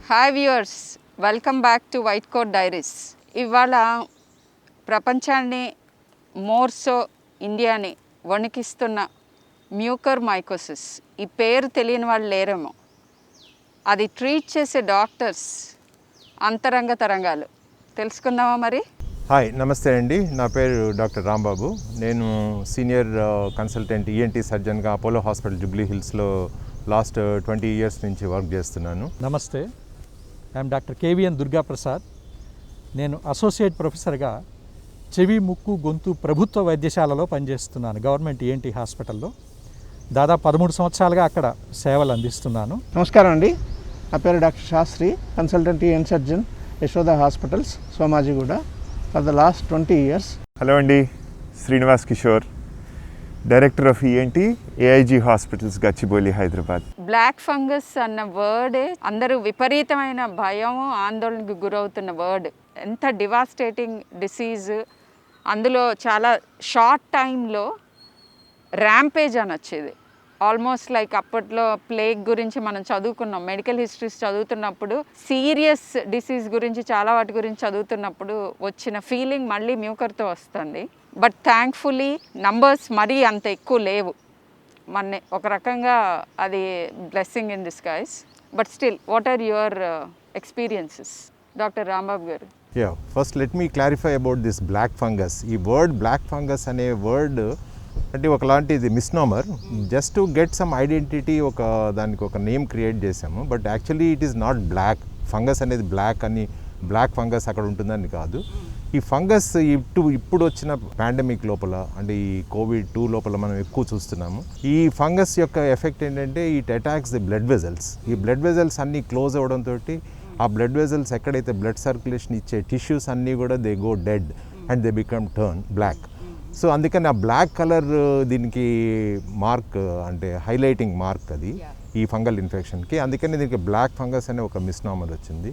Hi viewers, welcome back to white coat diaries. ఇవాళ ప్రపంచాన్ని మోర్సో ఇండియాని వణికిస్తున్న మ్యూకర్ మైకోసిస్. ఈ పేరు తెలియని వాళ్ళు లేరేమో. అది ట్రీట్ చేసే డాక్టర్స్ అంతరంగ తరంగాలు తెలుసుకుందామా మరి? హాయ్, నమస్తే అండి. నా పేరు డాక్టర్ రాంబాబు. నేను సీనియర్ కన్సల్టెంట్ ఈఎన్టీ సర్జన్గా అపోలో హాస్పిటల్ జూబ్లీ హిల్స్లో లాస్ట్ 20 ఇయర్స్ నుంచి వర్క్ చేస్తున్నాను. నమస్తే, ఐఎమ్ డాక్టర్ కేవీఎన్ దుర్గాప్రసాద్. నేను అసోసియేట్ ప్రొఫెసర్గా చెవి ముక్కు గొంతు ప్రభుత్వ వైద్యశాలలో పనిచేస్తున్నాను, గవర్నమెంట్ ఈఎన్టీ హాస్పిటల్లో. దాదాపు 13 సంవత్సరాలుగా అక్కడ సేవలు అందిస్తున్నాను. నమస్కారం అండి, నా పేరు doctor Shastri, consultant EN surgeon, Yashoda hospitals, Somajiguda, for the last 20 years. Hello అండి, Srinivas Kishore, director of ENT, AIG hospitals, Gachibowli, Hyderabad. Black fungus అన్న వర్డే అందరూ విపరీతమైన భయం ఆందోళనకు గురవుతున్న వర్డ్. ఎంత డివాస్టేటింగ్ డిసీజ్, అందులో చాలా షార్ట్ టైంలో ర్యాంపేజ్ అని వచ్చేది. ఆల్మోస్ట్ లైక్ అప్పట్లో ప్లేగ్ గురించి మనం చదువుకున్నాం, మెడికల్ హిస్టరీస్ చదువుతున్నప్పుడు, సీరియస్ డిసీజ్ గురించి చాలా వాటి గురించి చదువుతున్నప్పుడు వచ్చిన ఫీలింగ్ మళ్ళీ మ్యూకర్తో వస్తుంది. బట్ థ్యాంక్ఫుల్లీ నంబర్స్ మరీ అంత ఎక్కువ లేవు. మన ఒక రకంగా అది blessing in disguise. But still, what are your experiences, doctor Rambabu garu? First let me clarify about this black fungus. ఈ వర్డ్ బ్లాక్ ఫంగస్ అనే వర్డ్ అంటే ఒకలాంటిది misnomer. Just to get some identity, దానికి ఒక నేమ్ క్రియేట్ చేసాము. But actually it is not black. Fungus అనేది black అని, black fungus అక్కడ ఉంటుందని కాదు. ఈ ఫంగస్ ఇప్పుడు వచ్చిన పాండమిక్ లోపల, అంటే ఈ COVID-2 లోపల మనం ఎక్కువ చూస్తున్నాము. ఈ ఫంగస్ యొక్క ఎఫెక్ట్ ఏంటంటే it attacks the blood vessels. ఈ బ్లడ్ వెజల్స్ అన్నీ క్లోజ్ అవ్వడంతో ఆ బ్లడ్ వెజల్స్ ఎక్కడైతే బ్లడ్ సర్క్యులేషన్ ఇచ్చే టిష్యూస్ అన్నీ కూడా they go dead and they become turn black. So అందుకని ఆ బ్లాక్ కలర్ దీనికి మార్క్, అంటే హైలైటింగ్ మార్క్ అది ఈ ఫంగల్ ఇన్ఫెక్షన్కి. అందుకని దీనికి బ్లాక్ ఫంగస్ అనే ఒక మిస్నామర్ వచ్చింది.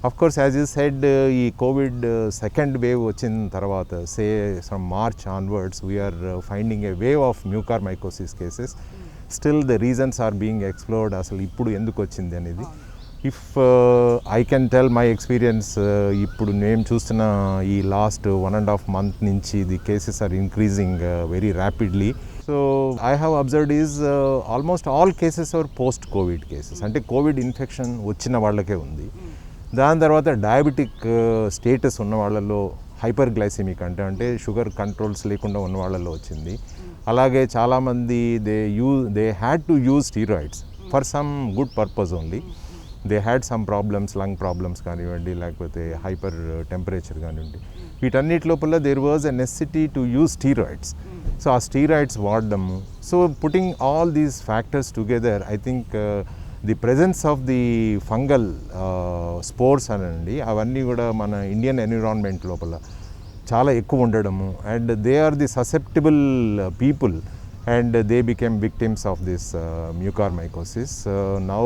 Of course, as you said, ఈ కోవిడ్ సెకండ్ వేవ్ వచ్చిన తర్వాత, say from March onwards, we're finding a wave of mucor mycosis cases. Still the reasons are being explored, అసలు ఇప్పుడు ఎందుకు వచ్చింది అనేది. If I can tell my experience, ఇప్పుడు నేను చూస్తున్న ఈ లాస్ట్ 1.5 month నుంచి the cases are increasing very rapidly. So I have observed is almost all cases are post Covid cases. అంటే కోవిడ్ ఇన్ఫెక్షన్ వచ్చిన వాళ్ళకే ఉంది. దాని తర్వాత డయాబెటిక్ స్టేటస్ ఉన్న వాళ్ళలో, హైపర్ గ్లైసెమిక్ అంటే షుగర్ కంట్రోల్స్ లేకుండా ఉన్న వాళ్ళలో వచ్చింది. అలాగే చాలామంది they had to use steroids for some good purpose only. They had some problems, lung problems కానివ్వండి, లేకపోతే హైపర్ టెంపరేచర్ కానివ్వండి. వీటన్నిటి లోపల there was a necessity to use steroids. So ఆ స్టీరాయిడ్స్ వాడడము. So putting all these factors together, I think the presence of the fungal spores అనండి, అవన్నీ కూడా మన ఇండియన్ ఎన్విరాన్మెంట్ లోపల చాలా ఎక్కువ ఉండడము. And they are the susceptible people and they became victims of this mucor mycosis. Now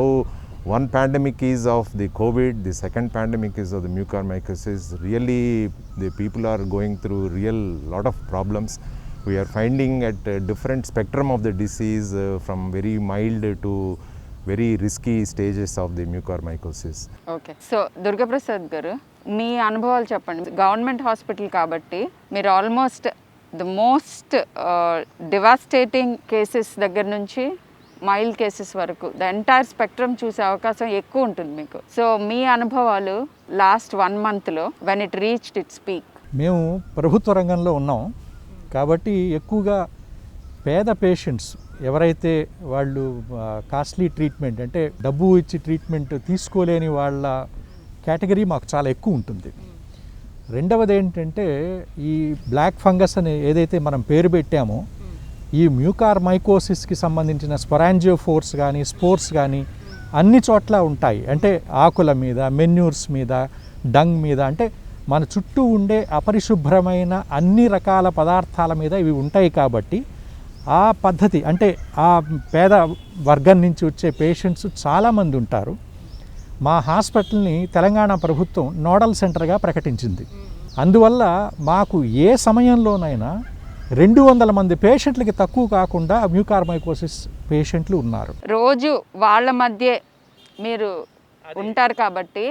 one pandemic is of the COVID, the second pandemic is of the mucormycosis. Really, the people are going through real lot of problems. We are finding at a different spectrum of the disease, from very mild to very risky stages of the mucormycosis. Okay, so Durgaprasad garu, మీ అనుభవాలు చెప్పండి. Government hospital కాబట్టి మీరు almost the most devastating cases దగ్గర నుంచి mild cases వరకు the entire spectrum చూసే అవకాశం ఎక్కువ ఉంటుంది మీకు. సో మీ అనుభవాలు లాస్ట్ 1 monthలో when it reached its peak. మేము ప్రభుత్వ రంగంలో ఉన్నాం కాబట్టి ఎక్కువగా పేద పేషెంట్స్ ఎవరైతే వాళ్ళు కాస్ట్లీ ట్రీట్మెంట్, అంటే డబ్బు ఇచ్చి ట్రీట్మెంట్ తీసుకోలేని వాళ్ళ కేటగిరీ మాకు చాలా ఎక్కువ ఉంటుంది. రెండవది ఏంటంటే, ఈ బ్లాక్ ఫంగస్ అని ఏదైతే మనం పేరు పెట్టామో, ఈ మ్యూకార్ మైకోసిస్కి సంబంధించిన స్పొరాంజియోఫోర్స్ కానీ స్పోర్స్ కానీ అన్ని చోట్ల ఉంటాయి. అంటే ఆకుల మీద, మెన్యూర్స్ మీద, డంగ్ మీద, అంటే మన చుట్టూ ఉండే అపరిశుభ్రమైన అన్ని రకాల పదార్థాల మీద ఇవి ఉంటాయి. కాబట్టి ఆ పద్ధతి, అంటే ఆ పేద వర్గం నుంచి వచ్చే పేషెంట్స్ చాలామంది ఉంటారు. మా హాస్పిటల్ని తెలంగాణ ప్రభుత్వం నోడల్ సెంటర్గా ప్రకటించింది. అందువల్ల మాకు ఏ సమయంలోనైనా 200 మంది పేషెంట్లకి తక్కువ కాకుండా మ్యూకార్ మైకోసిస్ పేషెంట్లు ఉన్నారు. రోజు వాళ్ళ మధ్య మీరు ఉంటారు కాబట్టి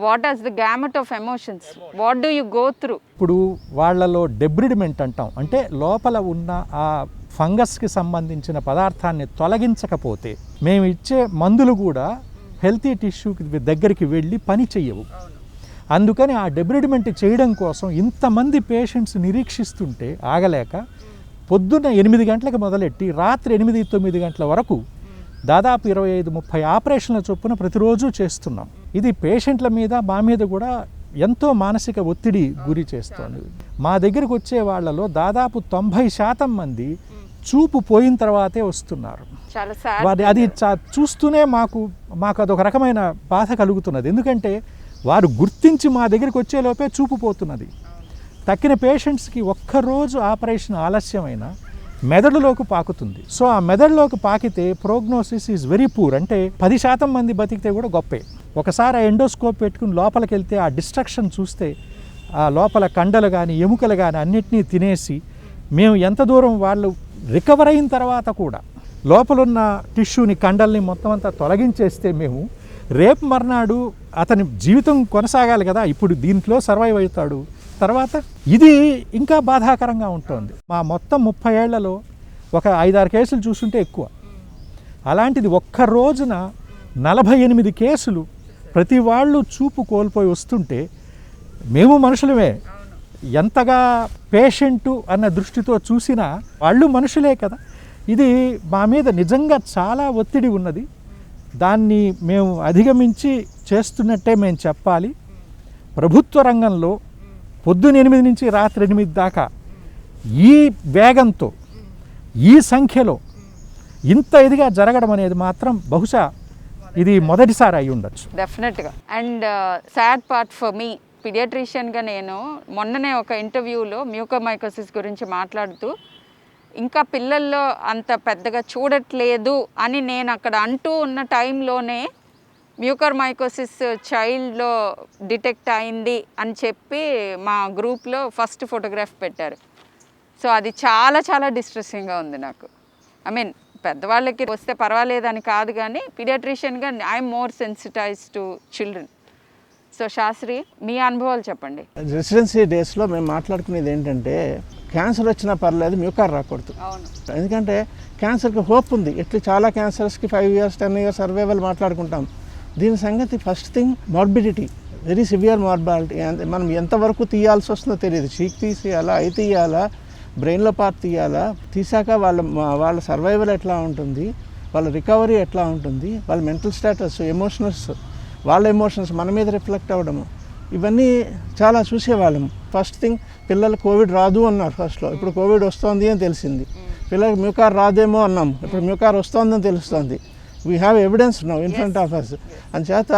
what is the gamete of emotions, what do you go through? ఇప్పుడు వాళ్ళలో డెబ్రిడ్మెంట్ అంటాం, అంటే లోపల ఉన్న ఆ ఫంగస్కి సంబంధించిన పదార్థాన్ని తొలగించకపోతే మేము ఇచ్చే మందులు కూడా హెల్తీ టిష్యూకి దగ్గరికి వెళ్ళి పని చెయ్యవు. అందుకని ఆ డెబ్రిడ్మెంట్ చేయడం కోసం ఇంతమంది పేషెంట్స్ నిరీక్షిస్తుంటే ఆగలేక పొద్దున్న 8 గంటలకు మొదలెట్టి రాత్రి 8-9 గంటల వరకు దాదాపు 25-30 ఆపరేషన్ల చొప్పున ప్రతిరోజు చేస్తున్నాం. ఇది పేషెంట్ల మీద మా మీద కూడా ఎంతో మానసిక ఒత్తిడి గురి చేస్తోంది. మా దగ్గరికి వచ్చే వాళ్ళలో దాదాపు 90% మంది చూపు పోయిన తర్వాతే వస్తున్నారు. చాలా sad. అది చూస్తూనే మాకు అదొక రకమైన బాధ కలుగుతున్నది. ఎందుకంటే వారు గుర్తించి మా దగ్గరికి వచ్చేలోపే చూపు పోతున్నది. తక్కిన పేషెంట్స్కి ఒక్కరోజు ఆపరేషన్ ఆలస్యమైన మెదడులోకి పాకుతుంది. సో ఆ మెదడులోకి పాకితే ప్రోగ్నోసిస్ ఈజ్ వెరీ పూర్. అంటే 10% మంది బతికితే కూడా గొప్పే. ఒకసారి ఆ ఎండోస్కోప్ పెట్టుకుని లోపలికి వెళ్తే ఆ డిస్ట్రక్షన్ చూస్తే ఆ లోపల కండలు కానీ ఎముకలు కానీ అన్నిటినీ తినేసి మేము ఎంత దూరం వాళ్ళు రికవర్ అయిన తర్వాత కూడా లోపలున్న టిష్యూని కండల్ని మొత్తం అంతా తొలగించేస్తే మేము రేపు మర్నాడు అతని జీవితం కొనసాగాలి కదా, ఇప్పుడు దీంట్లో సర్వైవ్ అవుతాడు. తర్వాత ఇది ఇంకా బాధాకరంగా ఉంటుంది. మా మొత్తం 30 ఏళ్లలో ఒక 5-6 కేసులు చూస్తుంటే ఎక్కువ. అలాంటిది ఒక్క రోజున 48 కేసులు ప్రతి వాళ్ళు చూపు కోల్పోయి వస్తుంటే మేము మనుషులమే, ఎంతగా పేషెంటు అన్న దృష్టితో చూసినా వాళ్ళు మనుషులే కదా. ఇది మా మీద నిజంగా చాలా ఒత్తిడి ఉన్నది. దాన్ని మేము అధిగమించి చేస్తున్నట్టే మేము చెప్పాలి. ప్రభుత్వ రంగంలో పొద్దున 8 నుంచి రాత్రి 8 దాకా ఈ వేగంతో ఈ సంఖ్యలో ఇంత ఇదిగా జరగడం అనేది మాత్రం బహుశా ఇది మొదటిసారి అయి ఉండొచ్చు. డెఫినెట్గా. And sad part for me, పీడియాట్రిషియన్గా నేను మొన్ననే ఒక ఇంటర్వ్యూలో మ్యూకోమైకోసిస్ గురించి మాట్లాడుతూ ఇంకా పిల్లల్లో అంత పెద్దగా చూడట్లేదు అని నేను అక్కడ అంటూ ఉన్న టైంలోనే మ్యూకోమైకోసిస్ చైల్డ్లో డిటెక్ట్ అయింది అని చెప్పి మా గ్రూప్లో ఫస్ట్ ఫోటోగ్రాఫ్ పెట్టారు. సో అది చాలా చాలా డిస్ట్రెస్సింగ్గా ఉంది నాకు. ఐ మీన్ పెద్దవాళ్ళకి వస్తే పర్వాలేదని కాదు, కానీ పీడియాట్రిషియన్గా I'm more sensitized to children. So Shastri, మీ అనుభవాలు చెప్పండి. రెసిడెన్సీ డేస్లో మేము మాట్లాడుకునేది ఏంటంటే క్యాన్సర్ వచ్చినా పర్లేదు, మ్యూకార్ రాకూడదు. అవును. ఎందుకంటే క్యాన్సర్కి హోప్ ఉంది. ఎట్లా చాలా క్యాన్సర్స్కి 5 years 10 years సర్వైవల్ మాట్లాడుకుంటాం. దీని సంగతి first thing morbidity, very severe mortality. మనం ఎంతవరకు తీయాల్సి వస్తుందో తెలియదు. చీక్ తీసేయాలా, ఐ తీయాలా, బ్రెయిన్లో పార్ట్ తీయాలా, తీసాక వాళ్ళ సర్వైవల్ ఎట్లా ఉంటుంది, వాళ్ళ రికవరీ ఎట్లా ఉంటుంది, వాళ్ళ మెంటల్ స్టేటస్, ఎమోషనల్స్, వాళ్ళ ఎమోషన్స్ మన మీద రిఫ్లెక్ట్ అవ్వడము, ఇవన్నీ చాలా చూసేవాళ్ళము. ఫస్ట్ థింగ్ పిల్లలు కోవిడ్ రాదు అన్నారు ఫస్ట్లో, ఇప్పుడు కోవిడ్ వస్తుంది అని తెలిసింది. పిల్లలకు మ్యూకార్ రాదేమో అన్నాము, ఇప్పుడు మ్యూకార్ వస్తుందని తెలుస్తుంది. We have evidence now in front of us. అంచేత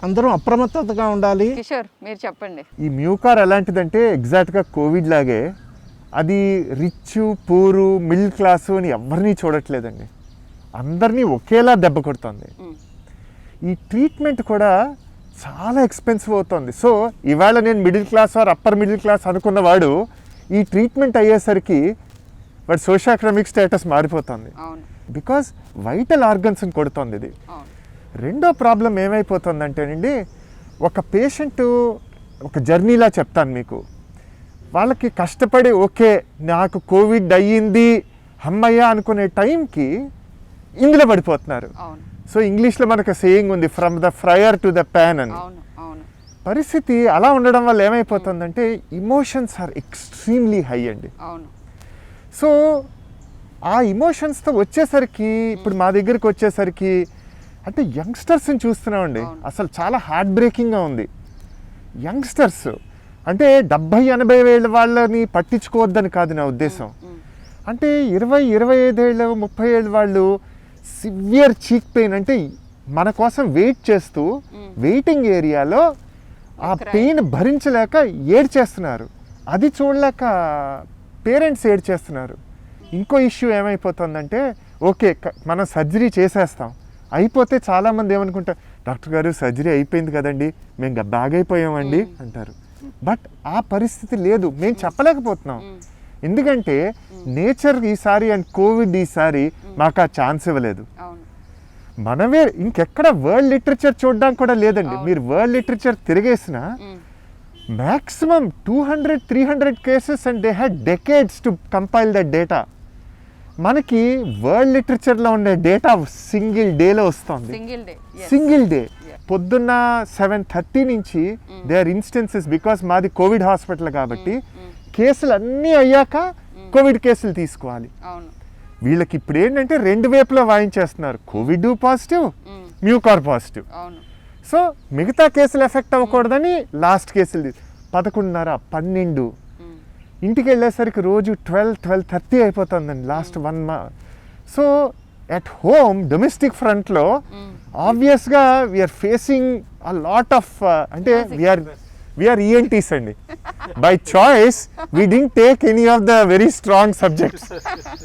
అందరం అప్రమత్తతగా ఉండాలి. కిషోర్, మీరు చెప్పండి. ఈ మ్యూకార్ ఎలాంటిదంటే ఎగ్జాక్ట్గా కోవిడ్ లాగే అది రిచ్ పూరు మిడిల్ క్లాసు అని ఎవరిని చూడట్లేదండి, అందరినీ ఒకేలా దెబ్బ కొడుతుంది. ఈ ట్రీట్మెంట్ కూడా చాలా ఎక్స్పెన్సివ్ అవుతుంది. సో ఇవాళ నేను middle class or upper middle class అనుకున్నవాడు ఈ ట్రీట్మెంట్ అయ్యేసరికి వాడు సోషియోఎకనామిక్ స్టేటస్ మారిపోతుంది. బికాజ్ వైటల్ ఆర్గన్స్ని కొడుతుంది ఇది. రెండో ప్రాబ్లం ఏమైపోతుందంటేనండి, ఒక పేషెంట్ ఒక జర్నీలా చెప్తాను మీకు, వాళ్ళకి కష్టపడి ఓకే నాకు కోవిడ్ అయ్యింది అమ్మయ్య అనుకునే టైంకి ఇందులో పడిపోతున్నారు. సో ఇంగ్లీష్లో మనకు సేయింగ్ ఉంది, from the fryer to the pan అని. పరిస్థితి అలా ఉండడం వల్ల ఏమైపోతుందంటే ఇమోషన్స్ ఆర్ ఎక్స్ట్రీమ్లీ హై అండి. సో ఆ ఇమోషన్స్తో వచ్చేసరికి ఇప్పుడు మా దగ్గరికి వచ్చేసరికి అంటే యంగ్స్టర్స్ని చూస్తున్నామండి, అసలు చాలా హార్ట్ బ్రేకింగ్గా ఉంది. యంగ్స్టర్స్ అంటే 70-80 ఏళ్ళ వాళ్ళని పట్టించుకోవద్దని కాదు నా ఉద్దేశం. అంటే 20-25 ఏళ్ళు 30 ఏళ్ళ వాళ్ళు సివియర్ చీక్ పెయిన్, అంటే మన కోసం వెయిట్ చేస్తూ వెయిటింగ్ ఏరియాలో ఆ పెయిన్ భరించలేక ఏడ్చేస్తున్నారు. అది చూడలేక పేరెంట్స్ ఏడ్చేస్తున్నారు. ఇంకో ఇష్యూ ఏమైపోతుందంటే ఓకే మనం సర్జరీ చేసేస్తాం, అయిపోతే చాలామంది ఏమనుకుంటారు, డాక్టర్ గారు సర్జరీ అయిపోయింది కదండి మేము బాగైపోయామండి అంటారు. బట్ ఆ పరిస్థితి లేదు, మేము చెప్పలేకపోతున్నాం. ఎందుకంటే నేచర్ ఈసారి అండ్ కోవిడ్ ఈసారి మాకు ఆ ఛాన్స్ ఇవ్వలేదు. మనమే ఇంకెక్కడ వరల్డ్ లిటరేచర్ చూడడానికి కూడా లేదండి. మీరు వరల్డ్ లిటరేచర్ తిరిగేసిన maximum 200-300 cases and they had decades to compile that data. మనకి వరల్డ్ లిటరేచర్లో ఉండే డేటా సింగిల్ డేలో వస్తుంది, సింగిల్ డే. పొద్దున్న 7:30 నుంచి దే ఆర్ ఇన్స్టెన్సెస్, బికాస్ మాది కోవిడ్ హాస్పిటల్ కాబట్టి కేసులు అన్నీ అయ్యాక కోవిడ్ కేసులు తీసుకోవాలి. వీళ్ళకి ఇప్పుడు ఏంటంటే 2 వైపులో వాయించేస్తున్నారు, covid positive, mucor positive. So మిగతా కేసులు ఎఫెక్ట్ అవ్వకూడదని లాస్ట్ కేసులు 11:30, 12 ఇంటికి వెళ్ళేసరికి రోజు 12-12:30 అయిపోతుందండి last 1 month. So at home domestic ఫ్రంట్లో ఆబ్వియస్గా we're facing a lot of అంటే వీఆర్ ENTs అండి. By choice we didn't take any of the very strong subjects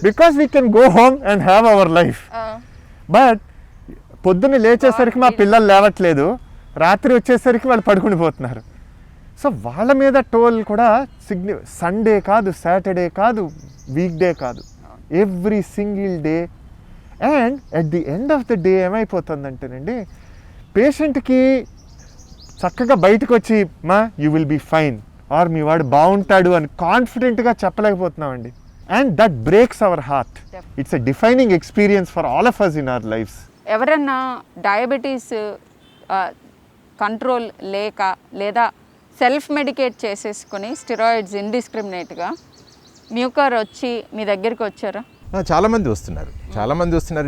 because we can go home and have our life. But పొద్దున్న లేచేసరికి మా పిల్లలు లేవట్లేదు, రాత్రి వచ్చేసరికి వాళ్ళు పడుకుని పోతున్నారు. సో వాళ్ళ మీద టోల్ కూడా సండే కాదు, సాటర్డే కాదు, వీక్ డే కాదు, every single day. And at the end of the day ఏమైపోతుందంటేనండి, పేషెంట్కి చక్కగా బయటకు వచ్చి మా you will be fine or మీ వాడు బాగుంటాడు అని కాన్ఫిడెంట్గా చెప్పలేకపోతున్నామండి. And that breaks our heart. It's a defining experience for all of us in our lives. ఎవరన్నా డయాబెటీస్ కంట్రోల్ లేక లేదా సెల్ఫ్ మెడికేట్ చేసేసుకుని స్టెరాయిడ్స్ ఇండిస్క్రిమినేట్గా మ్యూకర్ వచ్చి మీ దగ్గరికి వచ్చారా? చాలామంది వస్తున్నారు.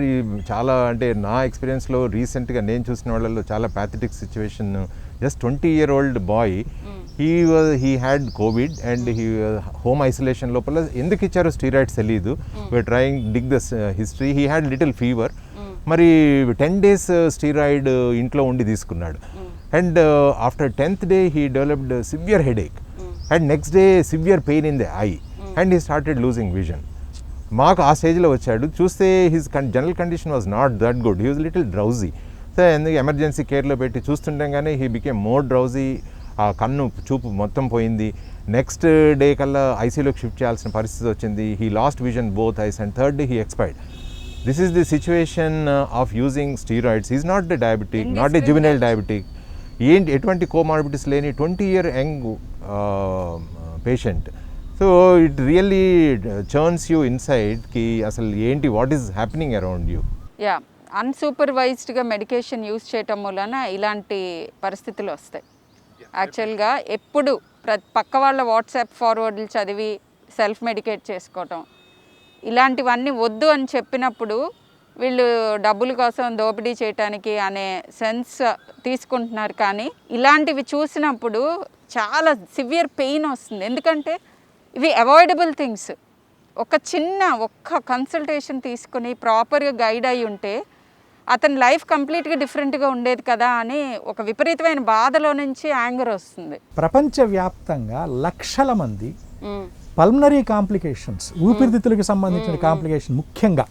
ఈ చాలా అంటే నా ఎక్స్పీరియన్స్లో రీసెంట్గా నేను చూసిన వాళ్ళలో చాలా pathetic situation. Just 20-year-old boy, he had Covid and he home isolation లోపల ఎందుకు ఇచ్చారో స్టీరాయిడ్స్ తెలియదు. We're trying dig the history. He had little fever. మరి 10 days స్టీరాయిడ్ ఇంట్లో ఉండి తీసుకున్నాడు. And after 10th day he developed severe headache and next day severe pain in the eye and he started losing vision. మాకు ఆ స్టేజ్లో వచ్చాడు. చూస్తే his general condition was not that good. He was little drowsy. So ఎందుకు emergency కేర్లో పెట్టి చూస్తుండగానే he became more drowsy. ఆ కన్ను చూపు మొత్తం పోయింది. నెక్స్ట్ డే కల్లా ఐసీయూలోకి షిఫ్ట్ చేయాల్సిన పరిస్థితి వచ్చింది. He lost vision both eyes and third day he expired. This is the situation of using steroids. He is not a diabetic, not a juvenile diabetic. ఎటువంటి కోమార్బిడిటీస్ లేని 20-year young patient. So it really churns you ఇన్సైడ్కి అసలు ఏంటి, what is happening around you. Yeah, అన్సూపర్వైజ్డ్గా medication use చేయటం వలన ఇలాంటి పరిస్థితులు వస్తాయి. యాక్చువల్గా ఎప్పుడు పక్క వాళ్ళ వాట్సాప్ ఫార్వర్డ్లు చదివి సెల్ఫ్ మెడికేట్ చేసుకోవటం ఇలాంటివన్నీ వద్దు అని చెప్పినప్పుడు వీళ్ళు డబ్బుల కోసం దోపిడీ చేయటానికి అనే సెన్స్ తీసుకుంటున్నారు. కానీ ఇలాంటివి చూసినప్పుడు చాలా సివియర్ పెయిన్ వస్తుంది. ఎందుకంటే ఇవి అవాయిడబుల్ థింగ్స్. ఒక్క కన్సల్టేషన్ తీసుకుని ప్రాపర్గా గైడ్ అయి ఉంటే అతని లైఫ్ కంప్లీట్గా డిఫరెంట్గా ఉండేది కదా అని ఒక విపరీతమైన బాధలో నుంచి యాంగర్ వస్తుంది. ప్రపంచవ్యాప్తంగా లక్షల మంది పల్మనరీ కాంప్లికేషన్స్, ఊపిరితిత్తులకు సంబంధించిన కాంప్లికేషన్ ముఖ్యంగా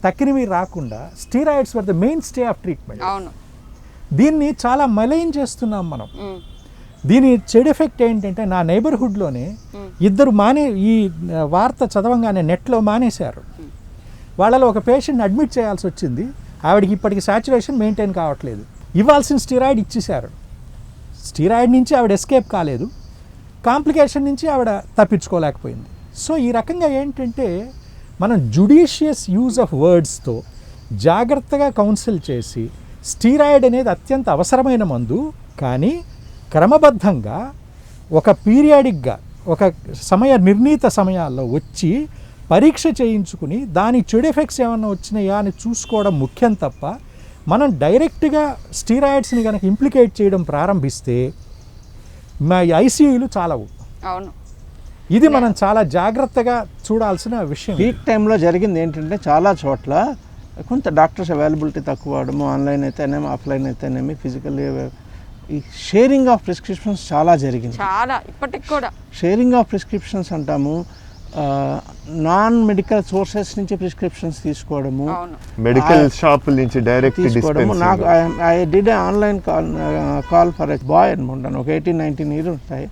తక్కినవి రాకుండా steroids were the main stay of treatment. దీన్ని చాలా మలైన్ చేస్తున్నాం మనం. దీని చెడు ఎఫెక్ట్ ఏంటంటే నా నైబర్హుడ్లోనే ఇద్దరు ఈ వార్త చదవంగానే నెట్లో మానేశారు. వాళ్ళలో ఒక పేషెంట్ని అడ్మిట్ చేయాల్సి వచ్చింది. ఆవిడకి ఇప్పటికి సాచురేషన్ మెయింటైన్ కావట్లేదు. ఇవ్వాల్సిన స్టీరాయిడ్ ఇచ్చేశారు. స్టీరాయిడ్ నుంచి ఆవిడ ఎస్కేప్ కాలేదు, కాంప్లికేషన్ నుంచి ఆవిడ తప్పించుకోలేకపోయింది. సో ఈ రకంగా ఏంటంటే మనం జుడిషియస్ యూజ్ ఆఫ్ వర్డ్స్తో జాగ్రత్తగా కౌన్సిల్ చేసి స్టీరాయిడ్ అనేది అత్యంత అవసరమైన మందు, కానీ క్రమబద్ధంగా ఒక పీరియాడిక్గా ఒక నిర్ణీత సమయాల్లో వచ్చి పరీక్ష చేయించుకుని దాని చెడు ఎఫెక్ట్స్ ఏమన్నా వచ్చినాయా అని చూసుకోవడం ముఖ్యం తప్ప మనం డైరెక్ట్గా స్టీరాయిడ్స్ని కనుక ఇంప్లికేట్ చేయడం ప్రారంభిస్తే మా ఐసీయూలు చాలవు. అవును, ఇది మనం చాలా జాగ్రత్తగా చూడాల్సిన విషయం. పీక్ టైంలో జరిగింది ఏంటంటే చాలా చోట్ల కొంత డాక్టర్స్ అవైలబిలిటీ తక్కువ అవడము, ఆన్లైన్ అయితేనేమి ఆఫ్లైన్ అయితేనేమి ఫిజికల్లీ ఈ షేరింగ్ ఆఫ్ ప్రిస్క్రిప్షన్స్ చాలా జరిగింది. చాలా ఇప్పటికి కూడా షేరింగ్ ఆఫ్ ప్రిస్క్రిప్షన్స్ అంటాము. నాన్ మెడికల్ సోర్సెస్ నుంచి ప్రిస్క్రిప్షన్స్ తీసుకోవడము, మెడికల్ షాపుల నుంచి డైరెక్ట్ తీసుకోవడము. నాకు I did online call for a boy అనుకుంటాను, ఒక 18-19 years ఉంటాయి.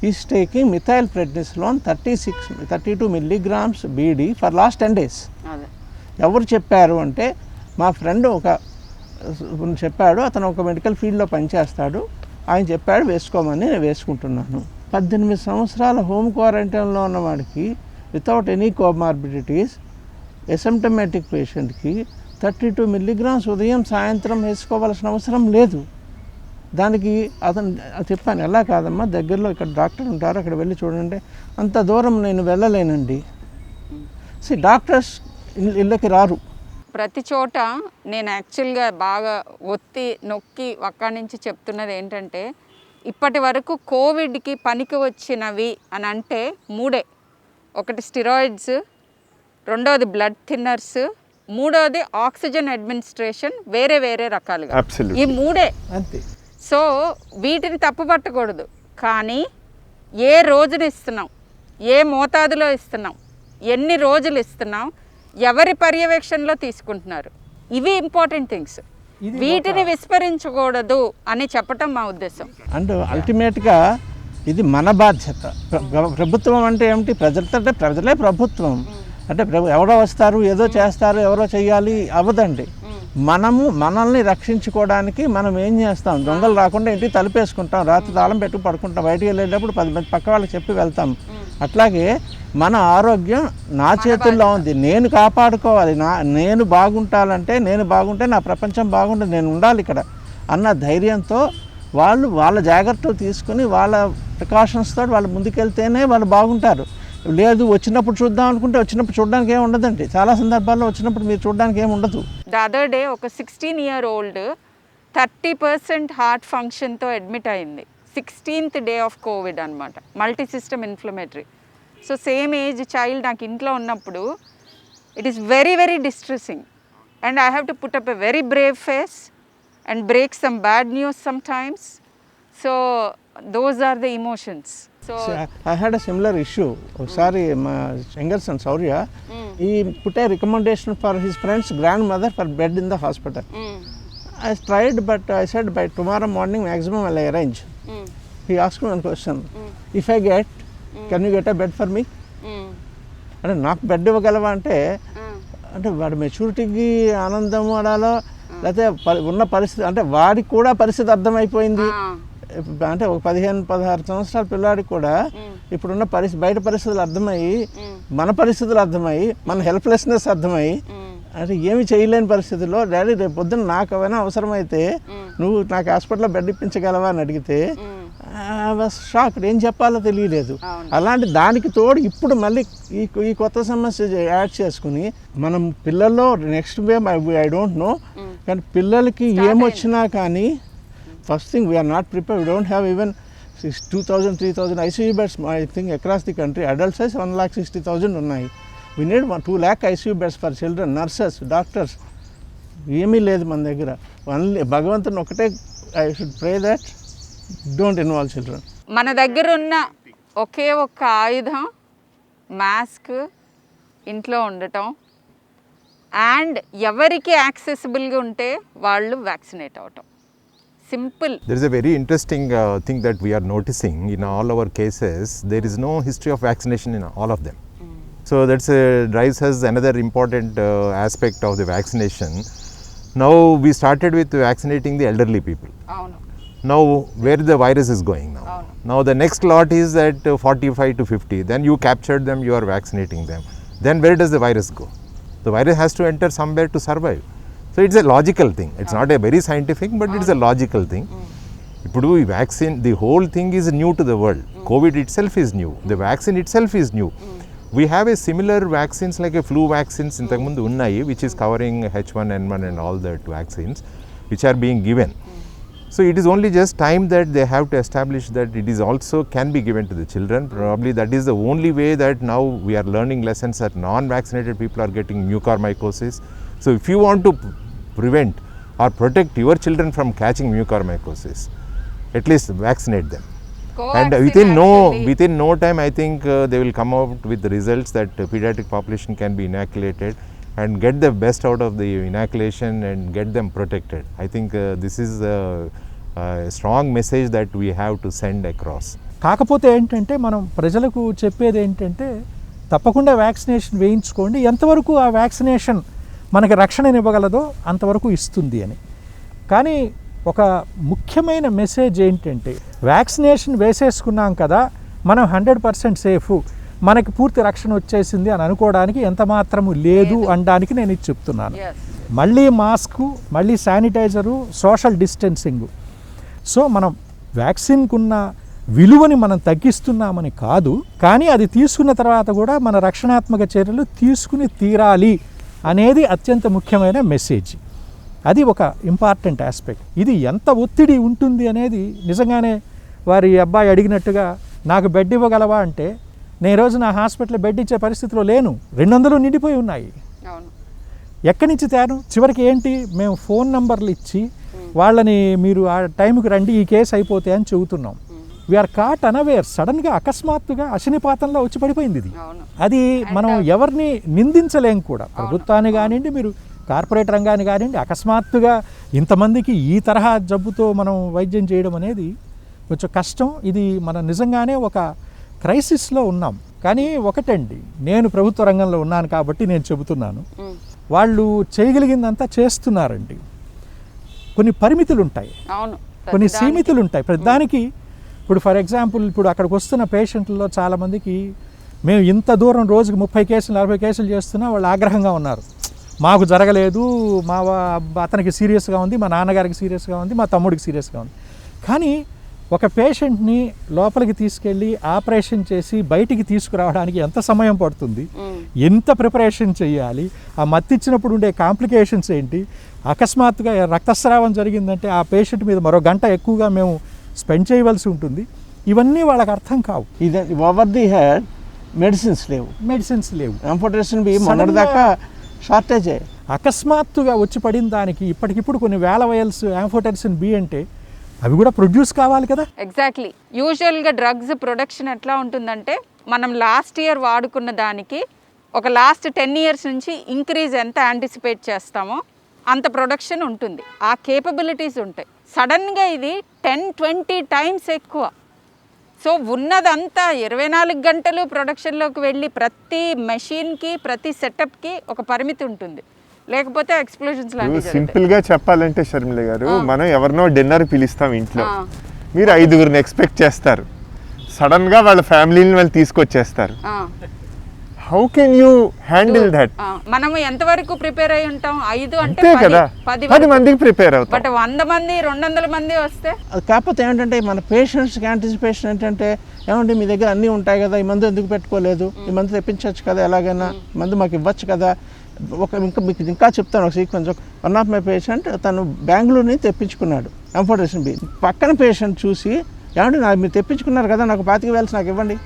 Is taking methyl prednisolone 32 milligrams BD for last 10 days. ఎవరు చెప్పారు అంటే మా ఫ్రెండ్ ఒక చెప్పాడు, అతను ఒక మెడికల్ ఫీల్డ్లో పనిచేస్తాడు, ఆయన చెప్పాడు వేసుకోమని నేను వేసుకుంటున్నాను. 18 సంవత్సరాల హోమ్ క్వారంటైన్లో ఉన్న వాడికి వితౌట్ ఎనీ కోమార్బిడిటీస్ ఎసిమ్టమాటిక్ పేషెంట్కి 32 మిల్లీగ్రామ్స్ ఉదయం సాయంత్రం వేసుకోవాల్సిన అవసరం లేదు. దానికి అతను చెప్పాను, ఎలా కాదమ్మా దగ్గరలో ఇక్కడ డాక్టర్ ఉంటారు అక్కడ వెళ్ళి చూడండి. అంత దూరం నేను వెళ్ళలేనండి. డాక్టర్స్ ఇళ్ళకి రారు. ప్రతి చోట నేను యాక్చువల్గా బాగా ఒత్తి నొక్కి అక్కడి నుంచి చెప్తున్నది ఏంటంటే, ఇప్పటి వరకు కోవిడ్కి పనికి వచ్చినవి అని అంటే 3. ఒకటి స్టిరాయిడ్స్, రెండోది బ్లడ్ థిన్నర్స్, మూడోది ఆక్సిజన్ అడ్మినిస్ట్రేషన్ వేరే వేరే రకాలుగా. ఈ 3 అంతే. సో వీటిని తప్పుపట్టకూడదు. కానీ ఏ రోజున ఇస్తున్నాం, ఏ మోతాదులో ఇస్తున్నాం, ఎన్ని రోజులు ఇస్తున్నాం, ఎవరి పర్యవేక్షణలో తీసుకుంటున్నారు, ఇవి ఇంపార్టెంట్ థింగ్స్. వీటిని విస్మరించకూడదు అని చెప్పటం మా ఉద్దేశం. అండ్ అల్టిమేట్గా ఇది మన బాధ్యత. ప్రభుత్వం అంటే ఏమిటి? ప్రజలతో, అంటే ప్రజలే ప్రభుత్వం. అంటే ఎవరో వస్తారు ఏదో చేస్తారు ఎవరో చెయ్యాలి అవ్వదండి. మనల్ని రక్షించుకోవడానికి మనం ఏం చేస్తాం? దొంగలు రాకుండా ఇంటికి తలుపేసుకుంటాం, రాత్రి తాళం పెట్టుకు పడుకుంటాం, బయటికి వెళ్ళేటప్పుడు 10 మంది పక్క వాళ్ళకి చెప్పి వెళ్తాం. అట్లాగే మన ఆరోగ్యం నా చేతుల్లో ఉంది, నేను కాపాడుకోవాలి. నేను బాగుంటానంటే, నేను బాగుంటే నా ప్రపంచం బాగుంటుంది, నేను ఉండాలి ఇక్కడ అన్న ధైర్యంతో వాళ్ళ జాగ్రత్తలు తీసుకుని వాళ్ళ ప్రికాషన్స్తో వాళ్ళు ముందుకెళ్తేనే వాళ్ళు బాగుంటారు. లేదు వచ్చినప్పుడు చూద్దాం అనుకుంటే వచ్చినప్పుడు చూడడానికి ఏమి ఉండదండి. చాలా సందర్భాల్లో వచ్చినప్పుడు మీరు చూడడానికి ఏమి ఉండదు. ద అదర్ డే ఒక 16-year-old 30% హార్ట్ ఫంక్షన్తో అడ్మిట్ అయింది. 16th day ఆఫ్ కోవిడ్ అనమాట, multi system inflammatory. So same age child నాకు ఇంట్లో ఉన్నప్పుడు it is very very distressing and I have to put up a very brave face and break some bad news sometimes. So those are the emotions. So I had a similar issue. ఒకసారి మా younger son Saurya, he put a recommendation for his friend's grandmother for bed in the hospital. I tried, but I said by tomorrow morning maximum I'll arrange. He asked me one question. If I get, can you get a bed for me? అంటే నాకు bed ఇవ్వగలవా అంటే, అంటే వాడి మెచ్యూరిటీకి ఆనందం అడాలో లేకపోతే ఉన్న పరిస్థితి, అంటే వాడికి కూడా పరిస్థితి అర్థమైపోయింది. అంటే ఒక 15-16 సంవత్సరాల పిల్లాడికి కూడా ఇప్పుడున్న బయట పరిస్థితులు అర్థమయ్యి, మన పరిస్థితులు అర్థమయ్యి, మన హెల్ప్లెస్నెస్ అర్థమయ్యి, అంటే ఏమి చేయలేని పరిస్థితుల్లో డాడీ రేపు పొద్దున్న నాకు ఏమైనా అవసరమైతే నువ్వు నాకు హాస్పిటల్లో బెడ్ ఇప్పించగలవా అని అడిగితే షాక్, ఏం చెప్పాలో తెలియలేదు. అలాంటి దానికి తోడు ఇప్పుడు మళ్ళీ ఈ కొత్త సమస్య యాడ్ చేసుకుని మనం పిల్లల్లో next wave I don't know, కానీ పిల్లలకి ఏమొచ్చినా కానీ first thing we're not prepare. We don't have even 2,000-3,000 ICU beds I think across the country. Adult size 1,60,000 ఉన్నాయి. We need 2 lakh ICU beds for children, nurses, doctors. ఏమీ లేదు మన దగ్గర. భగవంతుని ఒకటే I should pray that don't involve children. మన దగ్గర ఉన్న ఒకే ఒక్క ఆయుధం మాస్క్, ఇంట్లో ఉండటం, అండ్ ఎవరికి యాక్సెసిబుల్గా ఉంటే వాళ్ళు వ్యాక్సినేట్ అవటం. Simple. There is a very interesting thing that we are noticing in all our cases. There is no history of vaccination in all of them. So that's drives us another important aspect of the vaccination. Now we started with vaccinating the elderly people. అవును. Now where the virus is going now? Now the next lot is at 45 to 50. Then you captured them, you are vaccinating them. Then where does the virus go? The virus has to enter somewhere to survive. So it's a logical thing. It's not a very scientific, but it's a logical thing. Ippudu vaccine, the whole thing is new to the world. COVID itself is new. The vaccine itself is new. We have a similar vaccines like a flu vaccines intamundu unnayi, which is covering H1N1 and all that vaccines, which are being given. So it is only just time that they have to establish that it is also can be given to the children. Probably that is the only way that now we are learning lessons that non-vaccinated people are getting mucormycosis. So if you want to prevent or protect your children from catching mucormycosis, at least vaccinate them. And within no time I think they will come out with the results that pediatric population can be inoculated and get the best out of the inoculation and get them protected. I think this is a strong message that we have to send across. కాకపోతే ఏంటంటే మనం ప్రజలకు చెప్పేది ఏంటంటే తప్పకుండా vaccination వేయించుకోండి, ఎంతవరకు ఆ వ్యాక్సినేషన్ మనకి రక్షణనివ్వగలదో అంతవరకు ఇస్తుంది అని. కానీ ఒక ముఖ్యమైన మెసేజ్ ఏంటంటే వ్యాక్సినేషన్ వేసేసుకున్నాం కదా మనం 100% సేఫ్, మనకి పూర్తి రక్షణ వచ్చేసింది అని అనుకోవడానికి ఎంత మాత్రము లేదు అనడానికి నేను ఇది చెప్తున్నాను. మళ్ళీ మాస్కు, మళ్ళీ శానిటైజరు, సోషల్ డిస్టెన్సింగ్. సో మనం వ్యాక్సిన్కున్న విలువని మనం తగ్గిస్తున్నామని కాదు, కానీ అది తీసుకున్న తర్వాత కూడా మన రక్షణాత్మక చర్యలు తీసుకుని తీరాలి అనేది అత్యంత ముఖ్యమైన మెసేజ్. అది ఒక ఇంపార్టెంట్ ఆస్పెక్ట్. ఇది ఎంత ఒత్తిడి ఉంటుంది అనేది నిజంగానే వారి అబ్బాయి అడిగినట్టుగా నాకు బెడ్ ఇవ్వగలవా అంటే నేను రోజు నా హాస్పిటల్లో బెడ్ ఇచ్చే పరిస్థితిలో లేను, 200 నిండిపోయి ఉన్నాయి. ఎక్కడి నుంచి తేను? చివరికి ఏంటి, మేము ఫోన్ నంబర్లు ఇచ్చి వాళ్ళని మీరు ఆ టైంకి రండి ఈ కేసు అయిపోతే అని చెబుతున్నాం. వీఆర్ కాట్ అనవేర్, సడన్గా అకస్మాత్తుగా అశనిపాతంలో వచ్చి పడిపోయింది ఇది. అది మనం ఎవరిని నిందించలేం కూడా, ప్రభుత్వాన్ని కానివ్వండి, మీరు కార్పొరేట్ రంగాన్ని కానివ్వండి. అకస్మాత్తుగా ఇంతమందికి ఈ తరహా జబ్బుతో మనం వైద్యం చేయడం అనేది కొంచెం కష్టం. ఇది మనం నిజంగానే ఒక క్రైసిస్లో ఉన్నాం. కానీ ఒకటండి, నేను ప్రభుత్వ రంగంలో ఉన్నాను కాబట్టి నేను చెబుతున్నాను, వాళ్ళు చేయగలిగిందంతా చేస్తున్నారండి. కొన్ని పరిమితులు ఉంటాయి, కొన్ని సీమితులు ఉంటాయి ప్రతిదానికి. ఇప్పుడు ఫర్ ఎగ్జాంపుల్ ఇప్పుడు అక్కడికి వస్తున్న పేషెంట్లలో చాలామందికి మేము ఇంత దూరం రోజుకి 30 కేసులు 40 కేసులు చేస్తున్నా వాళ్ళు ఆగ్రహంగా ఉన్నారు. మాకు జరగలేదు, అతనికి సీరియస్గా ఉంది, మా నాన్నగారికి సీరియస్గా ఉంది, మా తమ్ముడికి సీరియస్గా ఉంది. కానీ ఒక పేషెంట్ని లోపలికి తీసుకెళ్ళి ఆపరేషన్ చేసి బయటికి తీసుకురావడానికి ఎంత సమయం పడుతుంది, ఎంత ప్రిపరేషన్ చేయాలి, ఆ మత్తిచ్చినప్పుడు ఉండే కాంప్లికేషన్స్ ఏంటి, అకస్మాత్తుగా రక్తస్రావం జరిగిందంటే ఆ పేషెంట్ మీద మరో గంట ఎక్కువగా మేము స్పెండ్ చేయవలసి ఉంటుంది. ఇవన్నీ వాళ్ళకి అర్థం కావు. ఇది ఓవర్ ది హెడ్ మెడిసిన్స్ లేవు. ఆంఫోటెరిసిన్ బి మొన్నటిదాకా షార్టేజే. అకస్మాత్తుగా వచ్చి పడిన దానికి ఇప్పటికిప్పుడు కొన్ని వేల వయల్స్ ఆంఫోటెరిసిన్ బి అంటే అవి కూడా ప్రొడ్యూస్ కావాలి కదా. ఎగ్జాక్ట్లీ. యూజువల్గా డ్రగ్స్ ప్రొడక్షన్ ఎట్లా ఉంటుందంటే మనం లాస్ట్ ఇయర్ వాడుకున్న దానికి ఒక లాస్ట్ 10 years నుంచి ఇంక్రీజ్ ఎంత యాంటిసిపేట్ చేస్తామో అంత ప్రొడక్షన్ ఉంటుంది, ఆ కేపబిలిటీస్ ఉంటాయి. సడన్గా ఇది 10-20 times ఎక్కువ. సో ఉన్నదంతా 24 గంటలు ప్రొడక్షన్లోకి వెళ్ళి ప్రతి మెషిన్కి ప్రతి సెటప్కి ఒక పరిమితి ఉంటుంది, లేకపోతే ఎక్స్ప్లోజన్స్ లాంటివి. సింపుల్గా చెప్పాలంటే షర్మిల గారు, మనం ఎవరినో డిన్నర్ పిలుస్తాం ఇంట్లో, మీరు 5గురిని ఎక్స్పెక్ట్ చేస్తారు, సడన్గా వాళ్ళ ఫ్యామిలీని వాళ్ళు తీసుకొచ్చేస్తారు. How can you handle that? మనము ఎంతవరకు ప్రిపేర్ అయి ఉంటాం? 5 అంటే 10 మందికి ప్రిపేర్ అవుతాం. బట్ 100 మంది 200 మంది వస్తే అది కాకపోతే ఏంటంటే మన పేషెంట్స్కి యాంటిసిపేషన్ ఏంటంటే, ఏమంటే మీ దగ్గర అన్నీ ఉంటాయి కదా, ఈ మందు ఎందుకు పెట్టుకోలేదు, ఈ మందు తెప్పించవచ్చు కదా, ఎలాగైనా మందు మాకు ఇవ్వచ్చు కదా. ఇంకా మీకు ఇంకా చెప్తాను ఒక sequence. One of my patient తను బెంగళూరుని తెప్పించుకున్నాడు ఆంఫోటెరిసిన్ బి. పక్కన పేషెంట్ చూసి, ఏమంటే మీరు తెప్పించుకున్నారు కదా, నాకు 25,000 నాకు ఇవ్వండి,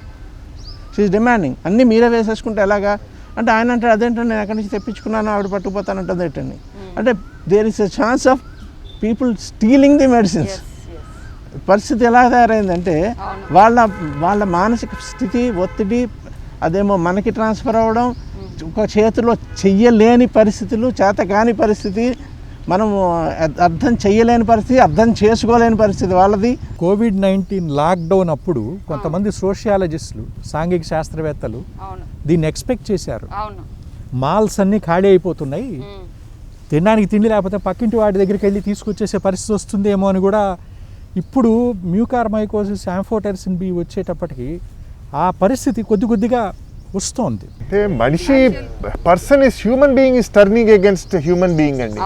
షీఈస్ డిమాండింగ్. అన్నీ మీరే వేసేసుకుంటే ఎలాగా అంటే ఆయన అంటే అదేంటంటే నేను ఎక్కడి నుంచి తెప్పించుకున్నాను, ఆవిడ పట్టుకుపోతానంటుంది ఏంటండి. అంటే there is a chance of people stealing the medicines. పరిస్థితి ఎలా తయారైందంటే వాళ్ళ మానసిక స్థితి, ఒత్తిడి, అదేమో మనకి ట్రాన్స్ఫర్ అవ్వడం, ఒక చేతిలో చెయ్యలేని పరిస్థితులు, చేత కాని పరిస్థితి, మనము అర్థం చెయ్యలేని పరిస్థితి, అర్థం చేసుకోలేని పరిస్థితి వాళ్ళది. కోవిడ్-19 లాక్డౌన్ అప్పుడు కొంతమంది సోషియాలజిస్టులు, సాంఘిక శాస్త్రవేత్తలు దీన్ని ఎక్స్పెక్ట్ చేశారు. మాల్స్ అన్నీ ఖాళీ అయిపోతున్నాయి, తినడానికి తిండి లేకపోతే పక్కింటి వాడి దగ్గరికి వెళ్ళి తీసుకొచ్చేసే పరిస్థితి వస్తుందేమో అని కూడా. ఇప్పుడు మ్యూకార్మైకోసిస్, ఆంఫోటెరిసిన్ బి వచ్చేటప్పటికి ఆ పరిస్థితి కొద్దిగా వస్తుంది. అంటే మనిషి person is human being is turning against human being అండి.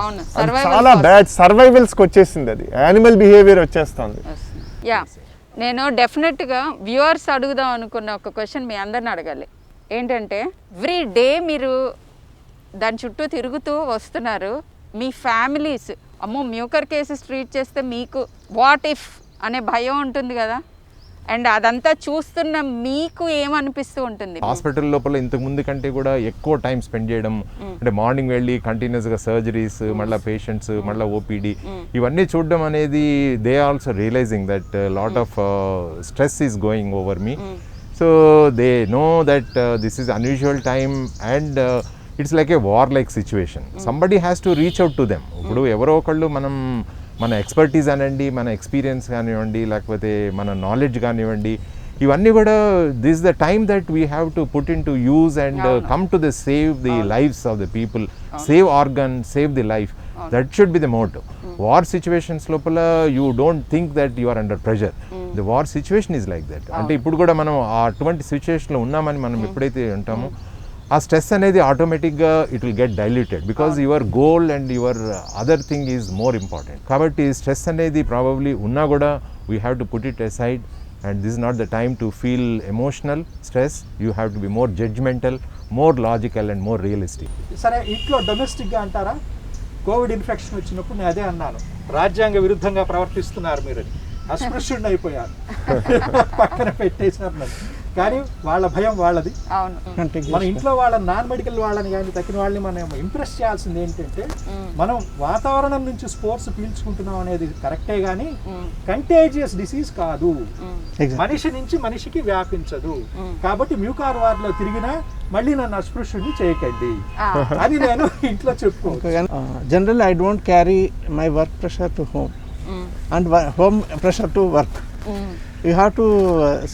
చాలా బ్యాడ్ సర్వైవల్స్కి వచ్చేసింది, అది యానిమల్ బిహేవియర్ వచ్చేస్తుంది. నేను డెఫినెట్గా వ్యూవర్స్ అడుగుదాం అనుకున్న ఒక క్వశ్చన్ మీ అందరిని అడగాలి. ఏంటంటే ఎవ్రీ డే మీరు దాని చుట్టూ తిరుగుతూ వస్తున్నారు, మీ ఫ్యామిలీస్ అమ్మో మ్యూకర్ కేసెస్ ట్రీట్ చేస్తే మీకు వాట్ ఇఫ్ అనే భయం ఉంటుంది కదా, అండ్ అదంతా చూస్తున్న మీకు ఏమనిపిస్తూ ఉంటుంది? హాస్పిటల్ లోపల ఇంతకు ముందు కంటే కూడా ఎక్కువ టైం స్పెండ్ చేయడం, అంటే మార్నింగ్ వెళ్ళి కంటిన్యూస్గా సర్జరీస్, మళ్ళీ పేషెంట్స్, మళ్ళీ ఓపీడీ, ఇవన్నీ చూడడం అనేది they also realising that lot of stress is going over me. So they know that this is unusual time and it's like a war like situation. Somebody has to reach out to them. ఇప్పుడు ఎవరో ఒకళ్ళు మన expertise అనండి, మన experience కానివ్వండి, లేకపోతే మన knowledge కానివ్వండి, ఇవన్నీ కూడా this the time that we have to put in to use and come to the save the lives of the people, save organ, save the life. That should be the motto. War situations లోపల you don't think that you are under pressure. The war situation is like that. అంటే ఇప్పుడు కూడా మనం అటువంటి సిచ్యువేషన్లో ఉన్నామని మనం ఎప్పుడైతే ఉంటామో ఆ స్ట్రెస్ అనేది ఆటోమేటిక్గా it will get diluted because your goal and your other thing is more important. కాబట్టి స్ట్రెస్ అనేది ప్రాబబ్లీ ఉన్నా కూడా we have to put it aside and this is not the time to feel emotional stress. You have to be more judgemental, more logical and more realistic. సరే, ఇంట్లో డొమెస్టిక్గా అంటారా? Covid infection వచ్చినప్పుడు నేను అదే అన్నాను, రాజ్యాంగ విరుద్ధంగా ప్రవర్తిస్తున్నారు మీరు, అస్పృశ్యుడిని అయిపోయారు, పక్కన పెట్టేసినారు నన్ను. కానీ వాళ్ళ భయం వాళ్ళది. మన ఇంట్లో వాళ్ళ నాన్ మెడికల్ వాళ్ళని కానీ తక్కిన వాళ్ళని మనం ఇంప్రెస్ చేయాల్సింది ఏంటంటే మనం వాతావరణం నుంచి స్పోర్ట్స్ పీల్చుకుంటున్నాం అనేది కరెక్టే కానీ కంటేజియస్ డిసీజ్ కాదు, మనిషి నుంచి మనిషికి వ్యాపించదు. కాబట్టి మ్యూకార్ వార్డులో తిరిగినా మళ్ళీ నన్ను అస్పృశ్యుడిని చేయకండి అని నేను ఇంట్లో చెప్పుకోవచ్చు. General I don't carry my work pressure to home and home pressure to work. You have to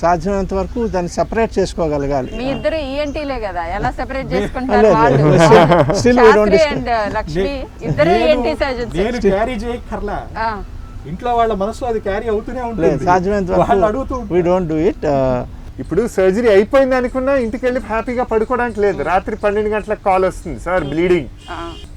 సాధ్యమైనంత వరకు దాన్ని సెపరేట్ చేసుకోగలగాలి. మీ ఇద్దరు ఈఎన్టీలే కదా, ఎలా సెపరేట్ చేసుకుంటారు? Still we don't and Lakshmi ఇద్దరు ఈఎన్టీ సర్జన్స్. నేను క్యారీ చేయక్కర్లా, ఇంట్లో వాళ్ళ మనసులో అది క్యారీ అవుతూనే ఉంటుంది. సాధ్యమైనంత వరకు వి డోంట్ డూ ఇట్. ఇప్పుడు సర్జరీ అయిపోయింది అనుకున్నా ఇంటికి వెళ్ళి హ్యాపీగా పడుకోవడానికి లేదు. రాత్రి 12 గంటలకు కాల్ వస్తుంది, సార్ బ్లీడింగ్.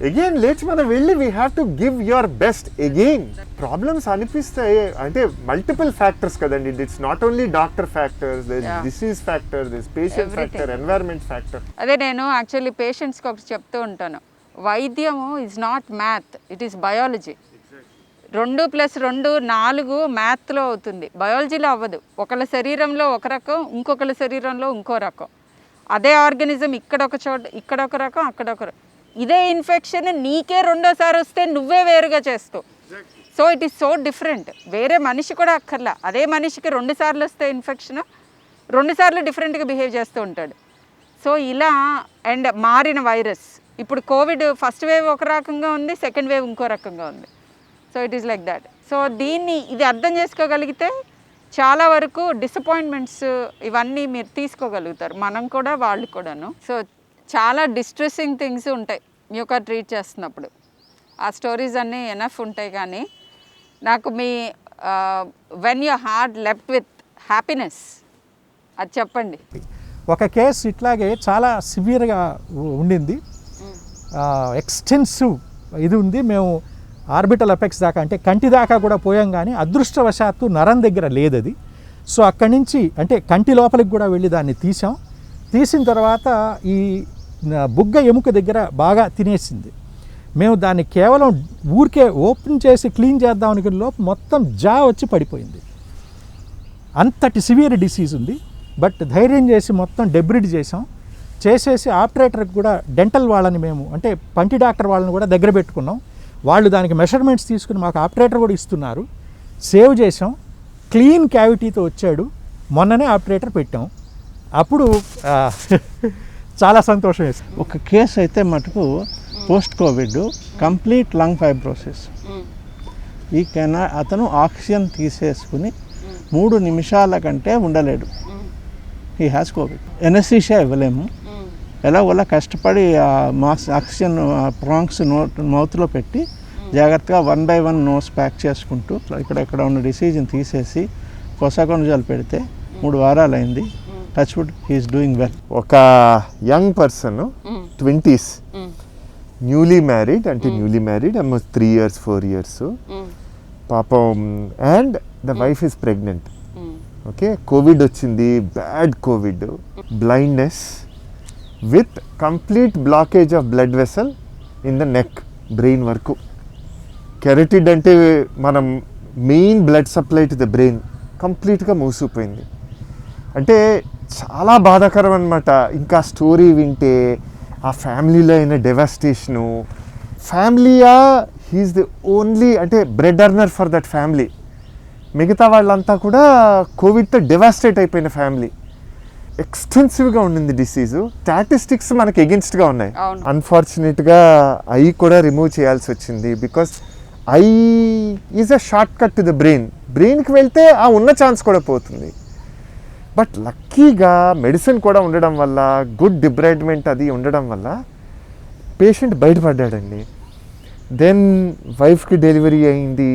అగైన్ లేచి మనం వెళ్ళి we have to give your best. Again problems అనిపిస్తాయి అంటే మల్టిపుల్ ఫ్యాక్టర్స్ కదండి. It's not only doctor factors, disease factor, patient factor, environment factor. అదే నేను యాక్చువల్లీ పేషెంట్స్కి ఒకటి చెప్తూ ఉంటాను, వైద్యము is not math, it is biology. 2+2 4 మ్యాథ్లో అవుతుంది, బయాలజీలో అవ్వదు. ఒకళ్ళ శరీరంలో ఒక రకం, ఇంకొకళ్ళ శరీరంలో ఇంకో రకం. అదే ఆర్గానిజం ఇక్కడ ఒక చోట, ఇక్కడ ఒక రకం, అక్కడ ఒక రకం. ఇదే ఇన్ఫెక్షన్ నీకే రెండోసారి వస్తే నువ్వే వేరుగా చేస్తావు. So it is so different. వేరే మనిషి కూడా అక్కర్లా, అదే మనిషికి 2 సార్లు వస్తే ఇన్ఫెక్షన్ 2 సార్లు డిఫరెంట్గా బిహేవ్ చేస్తూ ఉంటాడు. సో ఇలా అండ్ మారిన వైరస్, ఇప్పుడు కోవిడ్ ఫస్ట్ వేవ్ ఒక రకంగా ఉంది, సెకండ్ వేవ్ ఇంకో రకంగా ఉంది. So it is like that. So ఇది అర్థం చేసుకోగలిగితే చాలా వరకు డిసప్పాయింట్మెంట్స్ ఇవన్నీ మీరు తీసుకోగలుగుతారు, మనం కూడా వాళ్ళు కూడాను. సో చాలా డిస్ట్రెస్సింగ్ థింగ్స్ ఉంటాయి మ్యూకార్ ట్రీట్ చేస్తున్నప్పుడు. ఆ స్టోరీస్ అన్నీ ఎనఫ్ ఉంటాయి. కానీ నాకు me when your heart left with happiness అది చెప్పండి. ఒక కేసు ఇట్లాగే చాలా సివియర్గా ఉండింది, ఎక్స్టెన్సివ్ ఇది ఉంది. మేము ఆర్బిటల్ అపెక్స్ దాకా అంటే కంటి దాకా కూడా పోయాం, కానీ అదృష్టవశాత్తు నరం దగ్గర లేదు అది. సో అక్కడి నుంచి అంటే కంటి లోపలికి కూడా వెళ్ళి దాన్ని తీసాం. తీసిన తర్వాత ఈ బుగ్గ ఎముక దగ్గర బాగా తినేసింది. మేము దాన్ని కేవలం ఊరికే ఓపెన్ చేసి క్లీన్ చేద్దాం అనుకునే లోపు మొత్తం జా వచ్చి పడిపోయింది. అంతటి సివియర్ డిసీజ్ ఉంది. బట్ ధైర్యం చేసి మొత్తం డెబ్రిడ్ చేసేసి ఆపరేటర్కి కూడా డెంటల్ వాళ్ళని మేము అంటే పంటి డాక్టర్ వాళ్ళని కూడా దగ్గర పెట్టుకున్నాం. వాళ్ళు దానికి మెషర్మెంట్స్ తీసుకుని మాకు ఆపరేటర్ కూడా ఇస్తున్నారు. సేవ్ చేసాం, క్లీన్ క్యావిటీతో వచ్చాడు. మొన్ననే ఆపరేటర్ పెట్టాం. అప్పుడు చాలా సంతోషం వేసింది. ఒక కేసు అయితే మటుకు post Covid complete lung fibrosis. అతను ఆక్సిజన్ తీసేసుకుని 3 నిమిషాల కంటే ఉండలేడు. He has Covid. ఎనస్థీషియా ఇవ్వలేము, ఎలాగోలా కష్టపడి ఆక్సిజన్ ప్రాంక్స్ మౌత్లో పెట్టి జాగ్రత్తగా 1 by 1 నోస్ ప్యాక్ చేసుకుంటూ ఇక్కడ ఉన్న డిసీజ్ని తీసేసి కొసకొనజాలు పెడితే 3 వారాలు అయింది. Touch wood, he is doing well. ఒక young person 20s newly married, అంటే newly married almost 3 years 4 years పాపం, and the wife is pregnant. Okay, covid వచ్చింది, bad covid, blindness with complete blockage of blood vessel in the neck, brain వరకు. Carotid అంటే మనం main blood supply to the brain కంప్లీట్గా మూసిపోయింది. అంటే చాలా బాధాకరం అనమాట. ఇంకా స్టోరీ వింటే ఆ ఫ్యామిలీలో అయిన డెవాస్టేషను. ఫ్యామిలీయా హీఈస్ ది ఓన్లీ అంటే bread earner for that family. మిగతా వాళ్ళంతా కూడా కోవిడ్తో డెవాస్టేట్ అయిపోయిన ఫ్యామిలీ. ఎక్స్టెన్సివ్గా ఉండింది డిసీజు. స్టాటిస్టిక్స్ మనకి ఎగెన్స్ట్గా ఉన్నాయి. అన్ఫార్చునేట్గా ఐ కూడా రిమూవ్ చేయాల్సి వచ్చింది. Because I is a short cut to the brain. బ్రెయిన్కి వెళ్తే ఆ ఉన్న ఛాన్స్ కూడా పోతుంది. బట్ లక్కీగా మెడిసిన్ కూడా ఉండడం వల్ల, గుడ్ డిబ్రైడ్మెంట్ అది ఉండడం వల్ల పేషెంట్ బయటపడ్డాడండి. దెన్ వైఫ్కి డెలివరీ అయింది.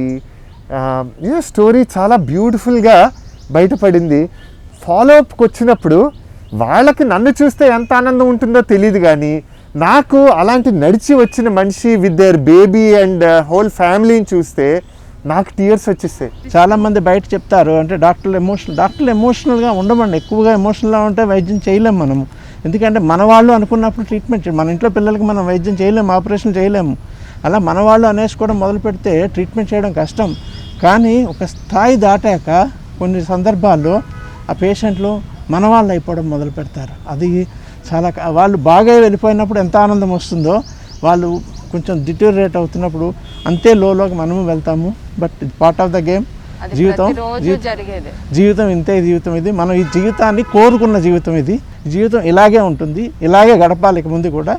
స్టోరీ చాలా బ్యూటిఫుల్గా బయటపడింది. ఫాలోఅప్కి వచ్చినప్పుడు వాళ్ళకి నన్ను చూస్తే ఎంత ఆనందం ఉంటుందో తెలియదు, కానీ నాకు అలాంటి నడిచి వచ్చిన మనిషి with their baby and whole ఫ్యామిలీని చూస్తే నాకు టీయర్స్ వచ్చేస్తాయి. చాలామంది బయట చెప్తారు అంటే డాక్టర్లు ఎమోషనల్గా ఉండమండి. ఎక్కువగా ఎమోషనల్గా ఉంటే వైద్యం చేయలేము మనము. ఎందుకంటే మన వాళ్ళు అనుకున్నప్పుడు ట్రీట్మెంట్, మన ఇంట్లో పిల్లలకి మనం వైద్యం చేయలేము, ఆపరేషన్ చేయలేము. అలా మన వాళ్ళు అనేసుకోవడం మొదలు పెడితే ట్రీట్మెంట్ చేయడం కష్టం. కానీ ఒక స్థాయి దాటాక కొన్ని సందర్భాల్లో ఆ పేషెంట్లు మన వాళ్ళు అయిపోవడం మొదలు పెడతారు. అది చాలా వాళ్ళు బాగా వెళ్ళిపోయినప్పుడు ఎంత ఆనందం వస్తుందో, వాళ్ళు కొంచెం డిటోరియేట్ అవుతున్నప్పుడు అంతే లోకి మనము వెళ్తాము. బట్ ఇది పార్ట్ ఆఫ్ ద గేమ్. జీవితం ఇంతే, జీవితం ఇది. మనం ఈ జీవితాన్ని కోరుకున్న జీవితం ఇది. జీవితం ఇలాగే ఉంటుంది, ఇలాగే గడపాలి ఇక ముందు కూడా.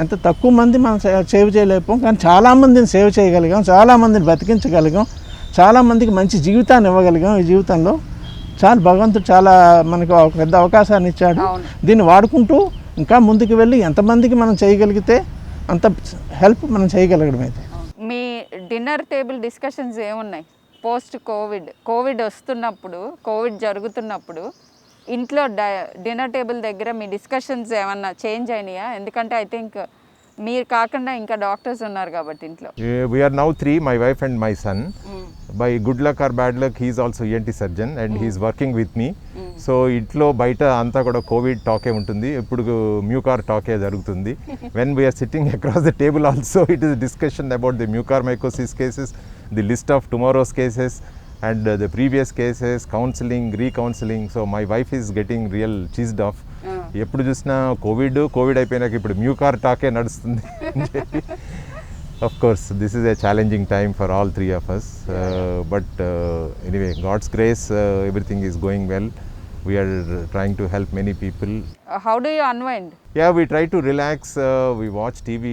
ఎంత తక్కువ మంది మనం సేవ్ చేయలేకపోం, కానీ చాలామందిని సేవ్ చేయగలిగాం, చాలామందిని బతికించగలిగాం, చాలామందికి మంచి జీవితాన్ని ఇవ్వగలిగాం. ఈ జీవితంలో భగవంతుడు చాలా మనకు ఒక పెద్ద అవకాశాన్ని ఇచ్చాడు. దీన్ని వాడుకుంటూ ఇంకా ముందుకు వెళ్ళి ఎంతమందికి మనం చేయగలిగితే అంత హెల్ప్ మనం చేయగలగడం. అయితే మీ డిన్నర్ టేబుల్ డిస్కషన్స్ ఏమున్నాయి పోస్ట్ కోవిడ్ వస్తున్నప్పుడు, కోవిడ్ జరుగుతున్నప్పుడు ఇంట్లో డిన్నర్ టేబుల్ దగ్గర మీ డిస్కషన్స్ ఏమన్నా చేంజ్ అయినాయా? ఎందుకంటే ఐ థింక్ మీరు కాకుండా ఇంకా డాక్టర్స్ ఉన్నారు కాబట్టి ఇంట్లో. We're now 3, my wife and my son. By good luck or bad luck he's also ENT surgeon and he's working with me. So ఇంట్లో బయట అంతా కూడా కోవిడ్ టాకే ఉంటుంది, ఇప్పుడు మ్యూకార్ టాకే జరుగుతుంది. When we're sitting across the table also it is discussion about the mucor mycosis cases, the list of tomorrow's cases and the previous cases, counseling, recounseling. So my wife is getting real cheesed off. ఎప్పుడు చూసినా Covid అయిపోయినాక ఇప్పుడు mucor టాకే నడుస్తుంది. Of course this is a challenging time for all 3 of us, but anyway, God's grace, everything is going well. We are trying to help many people. How do you unwind? Yeah, we try to relax, we watch TV.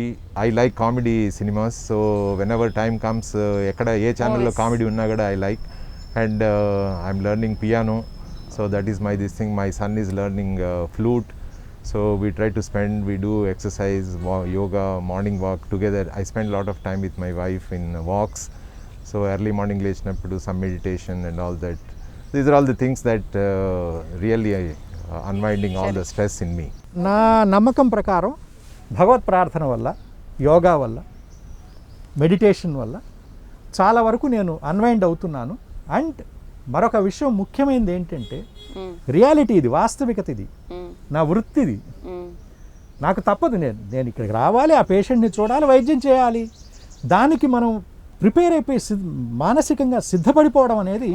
I like comedy cinemas, so whenever time comes, ekkada ఏ ఛానల్లో comedy ఉన్నా కూడా I like. And I'm learning piano, so that is this thing. My son is learning flute, so we try to we do exercise, yoga, morning walk together. I spend a lot of time with my wife in walks, so early morning లేచినప్పుడు some meditation and all that. These are all the things that really unwinding all the stress in me. నా నమ్మకం ప్రకారం భగవత్ ప్రార్థన వల్ల, యోగా వల్ల, meditation వల్ల చాలా వరకు నేను అన్వైండ్ అవుతున్నాను. అండ్ మరొక విషయం ముఖ్యమైనది ఏంటంటే రియాలిటీ, ఇది వాస్తవికత, ఇది నా వృత్తి, ఇది నాకు తప్పదు. నేను ఇక్కడికి రావాలి, ఆ పేషెంట్ని చూడాలి, వైద్యం చేయాలి. దానికి మనం ప్రిపేర్ అయిపోయి మానసికంగా సిద్ధపడిపోవడం అనేది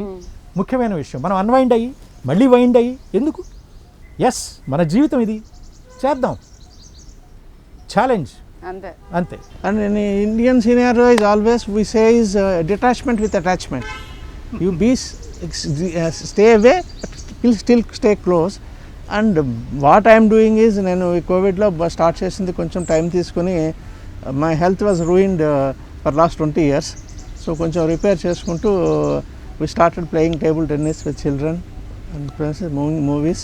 ముఖ్యమైన విషయం. మనం అన్వైండ్ అయ్యి మళ్ళీ వైండ్ అయ్యి ఎందుకు? ఎస్, మన జీవితం ఇది, చేద్దాం, ఛాలెంజ్ అంతే. And in Indian scenario is always we say is detachment with attachment. You stay away, but still stay close. And what I am doing is, నేను కోవిడ్లో స్టార్ట్ చేసింది కొంచెం టైం తీసుకొని, my health was ruined for last 20 years. So కొంచెం repair చేసుకుంటూ we started playing table tennis with children and friends, movies,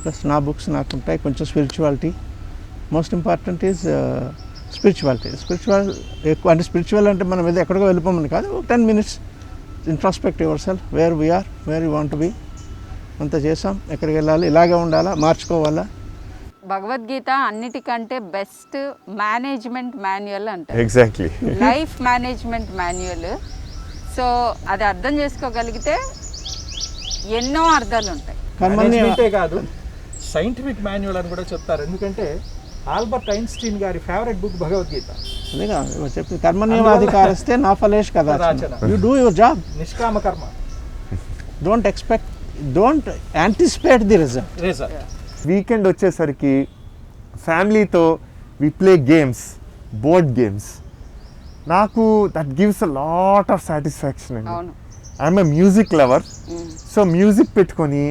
plus నా books నాకు ఉంటాయి. కొంచెం spirituality, most important is spirituality. ఎక్కువ అంటే స్పిరిచువల్ అంటే మనం ఏదో ఎక్కడికో వెళ్ళిపోమని కాదు, 10 minutes introspect your self, where we're, where you want be, అంత చేసాం. ఎక్కడికి వెళ్ళాలి, ఇలాగే ఉండాలా, మార్చుకోవాలా. భగవద్గీత అన్నిటికంటే బెస్ట్ మేనేజ్మెంట్ మాన్యువల్ అంటారు. Exactly, life management manual. So అది అర్థం చేసుకోగలిగితే ఎన్నో అర్థాలు ఉంటాయి. మేనేజ్మెంటే కాదు, సైంటిఫిక్ మాన్యువల్ అని కూడా చెప్తారు. ఎందుకంటే ఆల్బర్ట్ ఐన్స్టీన్ గారి ఫేవరెట్ బుక్ భగవద్గీత. అదేగా చెప్పి కర్మణ్యేవాధికారస్తే నా ఫలేష్ కదా. యూ డూ యువర్ జాబ్, నిష్కామ కర్మ. Don't anticipate the result. Weekend వచ్చేసరికి ఫ్యామిలీతో we play games, board games. నాకు that gives a lot of satisfaction అండి. I'm a music lover, so music పెట్టుకొని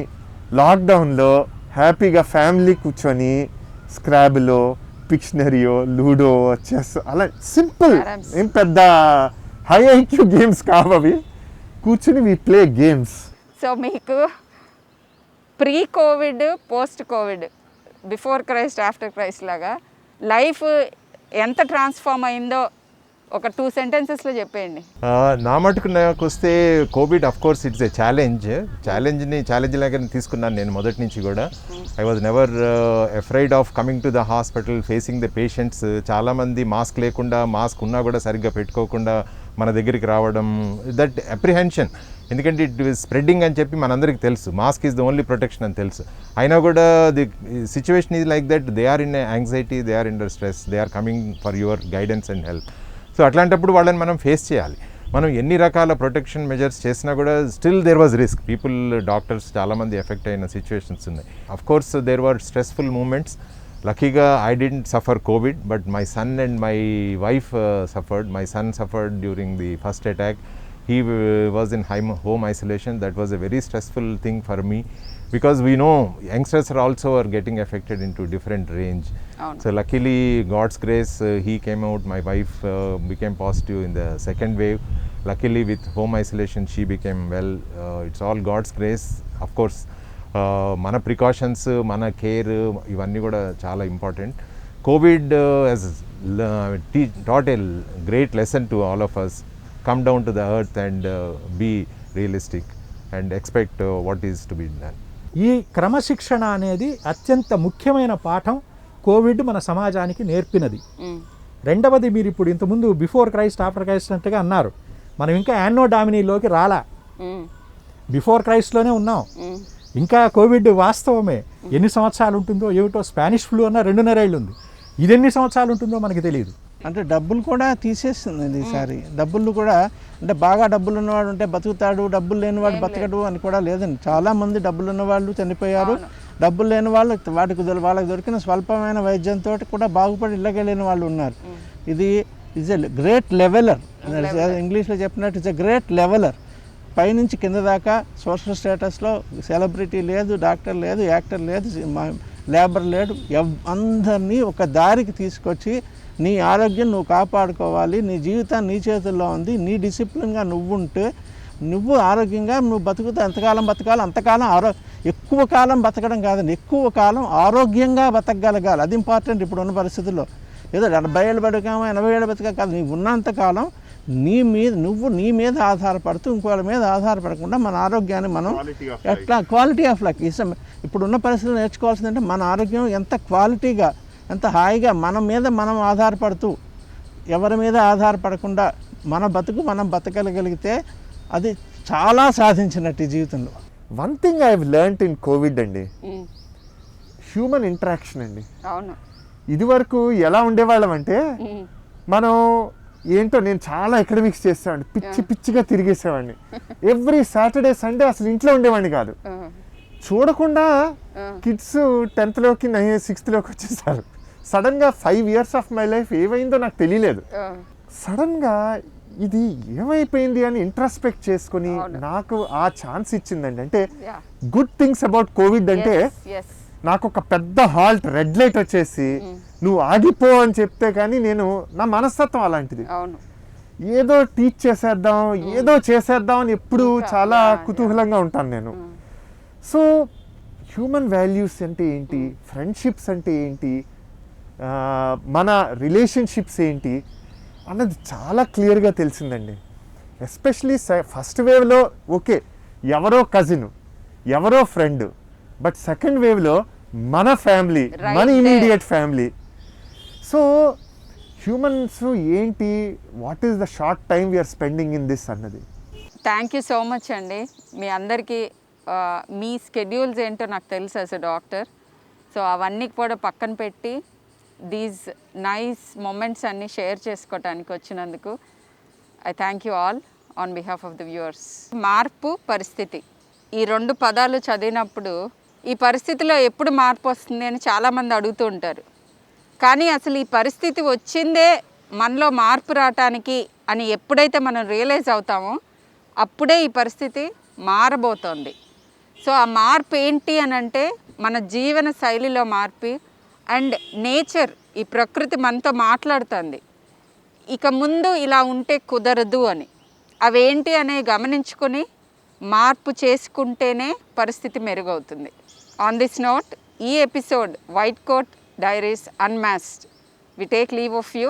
లాక్డౌన్లో హ్యాపీగా ఫ్యామిలీ కూర్చొని స్క్రాబ్లో, పిక్షనరీయో, లూడో, చెస్, అలా సింపుల్, ఏం పెద్ద హై ఐక్యూ గేమ్స్ కావవి, కూర్చొని వి ప్లే గేమ్స్. సో మీకు pre covid, post covid, before Christ, after Christ లాగా లైఫ్ ఎంత ట్రాన్స్ఫార్మ్ అయిందో ఒక 2 సెంటెన్సెస్లో చెప్పేయండి. నా మటుకు నాకు వస్తే Covid of course it's a challenge లాగానే తీసుకున్నాను నేను మొదటి నుంచి కూడా. I was never afraid of coming to the hospital, facing the patients. చాలామంది మాస్క్ లేకుండా, మాస్క్ ఉన్నా కూడా సరిగ్గా పెట్టుకోకుండా మన దగ్గరికి రావడం, దట్ అప్రిహెన్షన్. ఎందుకంటే ఇట్ ఈస్ స్ప్రెడ్డింగ్ అని చెప్పి మనందరికీ తెలుసు, mask is the only protection అని తెలుసు. అయినా కూడా the situation is like that, they are in anxiety, they are in stress, they are coming for your guidance and help. So అట్లాంటప్పుడు వాళ్ళని మనం ఫేస్ చేయాలి. మనం ఎన్ని రకాల ప్రొటెక్షన్ మెజర్స్ చేసినా కూడా still there was risk. People, doctors చాలామంది ఎఫెక్ట్ అయిన సిచ్యువేషన్స్ ఉన్నాయి. Of course there were stressful moments. లక్కీగా I didn't suffer covid, but my son and my wife suffered. My son suffered during the first attack. He was in home isolation. That was a very stressful thing for me, because we know youngsters are also getting affected into different range. So luckily, God's grace, he came out. My wife became positive in the second wave. Luckily, with home isolation, she became well. It's all God's grace. Of course, mana precautions, mana care, ivanni kuda chala important. COVID has taught a great lesson to all of us. Come down to the earth and be realistic and expect what is to be done. ఈ క్రమశిక్షణ అనేది అత్యంత ముఖ్యమైన పాఠం Covid మన సమాజానికి నేర్పినది. రెండవది, మీరు ఇప్పుడు ఇంతకుముందు బిఫోర్ క్రైస్ట్ ఆఫ్టర్ క్రైస్ట్ అన్నట్టుగా అన్నారు. మనం ఇంకా యాన్నో డామినీలోకి రాలా, బిఫోర్ క్రైస్ట్లోనే ఉన్నాం. ఇంకా కోవిడ్ వాస్తవమే. ఎన్ని సంవత్సరాలు ఉంటుందో ఏమిటో, స్పానిష్ ఫ్లూ అన్న 2.5 ఏళ్ళు ఉంది. ఇది ఎన్ని సంవత్సరాలు ఉంటుందో మనకి తెలియదు. అంటే డబ్బులు కూడా తీసేస్తుంది ఈసారి. డబ్బులు కూడా అంటే బాగా డబ్బులు ఉన్నవాడు ఉంటే బతుకుతాడు, డబ్బులు లేనివాడు బతకడు అని కూడా లేదండి. చాలామంది డబ్బులు ఉన్నవాళ్ళు చనిపోయారు. డబ్బులు లేని వాళ్ళు వాళ్ళకి దొరికిన స్వల్పమైన వైద్యంతో కూడా బాగుపడి ఇళ్ళకెళ్ళిన వాళ్ళు ఉన్నారు. ఇది ఈజ్ ఎ గ్రేట్ లెవెలర్. ఇంగ్లీష్లో చెప్పినట్టు ఇట్స్ ఎ గ్రేట్ లెవెలర్. పైనుంచి కింద దాకా సోషల్ స్టేటస్లో సెలబ్రిటీ లేదు, డాక్టర్ లేదు, యాక్టర్ లేదు, లేబర్ లేడు, అందరినీ ఒక దారికి తీసుకొచ్చి నీ ఆరోగ్యం నువ్వు కాపాడుకోవాలి, నీ జీవితం నీ చేతుల్లో ఉంది, నీ డిసిప్లిన్గా నువ్వు ఉంటే నువ్వు ఆరోగ్యంగా నువ్వు బతుకుతా. ఎంతకాలం బతకాలి అంతకాలం ఎక్కువ కాలం బతకడం కాదండి, ఎక్కువ కాలం ఆరోగ్యంగా బతకగలగాలి. అది ఇంపార్టెంట్ ఇప్పుడున్న పరిస్థితుల్లో. ఏదో 70 ఏళ్ళు బతకామో 80 ఏళ్ళు బతకా కాదు, నీవు ఉన్నంతకాలం నీ మీద ఆధారపడుతూ ఇంకోళ్ళ మీద ఆధారపడకుండా మన ఆరోగ్యాన్ని మనం ఎట్లా క్వాలిటీ ఆఫ్ లైఫ్ ఇప్పుడున్న పరిస్థితులు నేర్చుకోవాల్సిందంటే మన ఆరోగ్యం ఎంత క్వాలిటీగా, ఎంత హాయిగా మన మీద మనం ఆధారపడుతూ ఎవరి మీద ఆధారపడకుండా మన బతుకు మనం బతకగలిగితే అది చాలా సాధించినట్టు ఈ జీవితంలో. One thing I have learned in Covid అండి, హ్యూమన్ ఇంటరాక్షన్ అండి. అవును, ఇదివరకు ఎలా ఉండేవాళ్ళం అంటే మనం ఏంటో, నేను చాలా ఎకడమిక్స్ చేసేవాడిని, పిచ్చిగా తిరిగేసేవాడిని. ఎవ్రీ సాటర్డే సండే అసలు ఇంట్లో ఉండేవాడిని కాదు. చూడకుండా కిడ్స్ 10th-లోకి 6th-లోకి వచ్చేసారు. సడన్గా 5 years ఆఫ్ మై లైఫ్ ఏమైందో నాకు తెలియలేదు. సడన్గా ఇది ఏమైపోయింది అని ఇంట్రాస్పెక్ట్ చేసుకుని నాకు ఆ ఛాన్స్ ఇచ్చిందండి. అంటే గుడ్ థింగ్స్ అబౌట్ కోవిడ్ అంటే నాకు ఒక పెద్ద హాల్ట్, రెడ్ లైట్ వచ్చేసి నువ్వు ఆగిపో అని చెప్తే కానీ నా మనస్తత్వం అలాంటిది. ఏదో టీచ్ చేసేద్దాం, ఏదో చేసేద్దాం అని ఎప్పుడు చాలా కుతూహలంగా ఉంటాను నేను. సో హ్యూమన్ వాల్యూస్ అంటే ఏంటి, ఫ్రెండ్షిప్స్ అంటే ఏంటి, మన రిలేషన్షిప్స్ ఏంటి అన్నది చాలా క్లియర్గా తెలిసిందండి. ఎస్పెషలీ ఫస్ట్ వేవ్లో ఓకే ఎవరో కజిన్, ఎవరో ఫ్రెండ్, బట్ సెకండ్ వేవ్లో మన ఫ్యామిలీ, మన ఇమీడియట్ ఫ్యామిలీ. సో హ్యూమన్స్ ఏంటి, what is the short time we're spending in this అన్నది. థ్యాంక్ యూ సో మచ్ అండి. మీ అందరికీ మీ స్కెడ్యూల్స్ ఏంటో నాకు తెలుసు యాజ్ ఎ డాక్టర్. సో అవన్నీ కూడా పక్కన పెట్టి దీస్ నైస్ మూమెంట్స్ అన్నీ షేర్ చేసుకోవటానికి వచ్చినందుకు I thank you all on behalf of the viewers. మార్పు, పరిస్థితి, ఈ 2 పదాలు చదివినప్పుడు ఈ పరిస్థితిలో ఎప్పుడు మార్పు వస్తుంది అని చాలామంది అడుగుతూ ఉంటారు. కానీ అసలు ఈ పరిస్థితి వచ్చిందే మనలో మార్పు రావటానికి అని ఎప్పుడైతే మనం రియలైజ్ అవుతామో అప్పుడే ఈ పరిస్థితి మారబోతోంది. సో ఆ మార్పు ఏంటి అని అంటే మన జీవన శైలిలో మార్పు అండ్ నేచర్, ఈ ప్రకృతి మనతో మాట్లాడుతుంది. ఇక ముందు ఇలా ఉంటే కుదరదు అని, అవేంటి అనే గమనించుకొని మార్పు చేసుకుంటేనే పరిస్థితి మెరుగవుతుంది. ఆన్ దిస్ నోట్, ఈ episode white coat diaries unmasked we take leave of you.